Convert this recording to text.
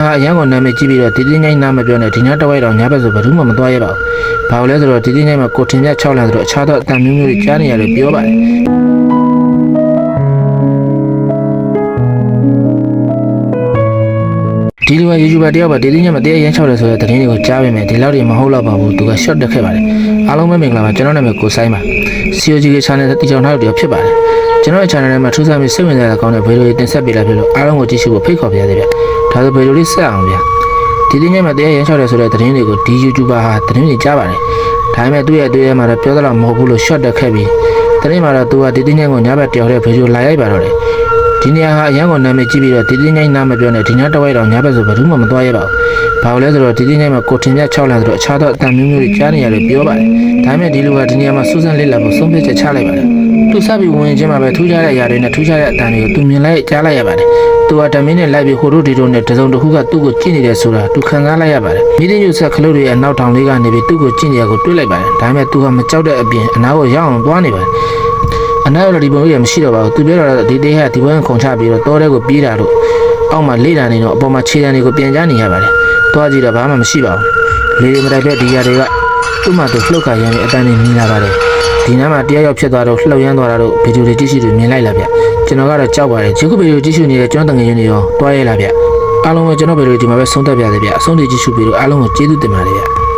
ရန်ကုန်နာမည်ကြည့်ပြီးတော့ဒီတင်းငိုင်းနားမပြောနဲ့ဒီညတဝိုက်တော့ညဘက်ဆိုဘယ်သူမှမသွားရပါဘူး။ဘာလို့လဲဆိုတော့ဒီတင်းငိုင်းမှာကိုထင်မြတ်6လဆိုတော့အခြားသောအတန်မျိုးတွေကြားနေရတယ်ပြောပါတယ်။ဒီလို YouTuber တယောက်ပါဒီတင်းငိုင်းမှာတရားရမ်း6တယ်ဆိုတဲ့သတင်းတွေကိုကြားပေမဲ့ဒီလောက်တွေမဟုတ်တော့ပါဘူး။သူက short တက်ခဲ့ပါတယ်။အားလုံးပဲမင်္ဂလာပါကျွန်တော်နာမည်ကိုဆိုင်ပါ။ COGK channel တည်ထောင်ထားတဲ့တယောက်ဖြစ်ပါတယ်။ကျွန်တော်ရဲ့ channel ထဲမှာထူးဆန်းပြီးစိတ်ဝင်စားတဲ့ကောင်းတဲ့ဗီဒီယိုတွေတင်ဆက်ပေးလာဖြစ်လို့အားလုံးကိုကြည့်ရှုဖို့ဖိတ်ခေါ်ပါရစေဗျ။ဒါဆိုဗီဒီယိုလေးဆက်အောင်ဗျာ။ဒီတင်းငိုင်းမှာတရားရမ်း6တယ်ဆိုတဲ့သတင်းတွေကိုဒီ YouTuber ဟာသတင်းတွေကြားပါတယ်။ဒါပေမဲ့သူ့ရဲ့အတွေ့အကြုံမှာတော့ပြောသလောက်မဟုတ်ဘူးလို့ short တက်ခဲ့ပြီးသတင်းမှာတော့သူကဒီတင်းငိုင်းကိုညဘက်တယောက်တဲ့ဗီဒီယိုလာရိုက်ပါတော့တယ်။ဒီနေရာဟာအရန်ကိုနာမည်ကြည့်ပြီးတော့ဒီတင်းငိုင်းနားမပြောနဲ့ဒီညတဝိုက်တော့ညဘက်ဆိုဘယ်သူမှမသွားရပါဘူး။ဘာလို့လဲဆိုတော့ဒီတင်းငိုင်းမှာကိုထင်မြတ်6လဆိုတော့အခြားသောအတန်မျိုးတွေကြားနေရတယ်ပြောပါတယ်။ဒါပေမဲ့ဒီလူကဒီနေရာမှာစူးစမ်းလေ့လာဖို့ဆုံးဖြတ်ချက်ချလိုက်ပါတယ်။သူစပြီးဝင်ချင်းမှာပဲထူးခြားတဲ့အရာတွေနဲ့ထူးခြားတဲ့အတန်တွေကိုသူမြင်လိုက်ကြားလိုက်ရပါတယ်။သူကတမင်းနဲ့လိုက်ပြီးဟိုတို့ဒီတို့နဲ့တစုံတစ်ခုကသူ့ကိုကြည့်နေတယ်ဆိုတာသူခံစားလိုက်ရပါတယ်။မိသိညုဆက်ခလုတ်တွေရဲ့နောက်ထောင်လေးကနေပြီးသူ့ကိုကြည့်နေရကိုတွေးလိုက်ပါတယ်။ဒါပေမဲ့သူကမကြောက်တဲ့အပြင်အနားကိုရောက်အောင်သွားနေပါတယ်။အနားရောက်တော့ဒီပုံကြီးမရှိတော့ပါဘူး။သူပြောတော့ဒီတေးဟာဒီဘဝခုံချပြီးတော့တောထဲကိုပြေးတာလို့အောက်မှာလေ့လာနေတော့အပေါ်မှာခြေတံတွေကိုပြန်ကြားနေရပါတယ်။သွားကြည့်တော့ဘာမှမရှိပါဘူး။လေမတိုက်တဲ့ဒီຢာတွေကသူ့မှာသူလှုပ်ခါရမ်းပြီးအတန်းနေမြင်လာပါတယ်။ဒီနားမှာတရားရောက်ဖြစ်သွားတော့လှုပ်ရမ်းသွားတာတော့ဗီဒီယိုတွေကြည့်ရှုတွေမြင်လိုက်လာဗျ။ကျွန်တော်ကတော့ကြောက်ပါတယ်။ဒီခုဗီဒီယိုကြည့်ရှုနေတဲ့ကျွမ်းတငယ်ချင်းတွေရောတွားရဲလာဗျ။အားလုံးကကျွန်တော်ဗီဒီယိုဒီမှာပဲဆုံးသက်ပြရစေဗျ။အဆုံးထိကြည့်ရှုပြီးတော့အားလုံးကိုကျေးဇူးတင်ပါတယ်ဗျ။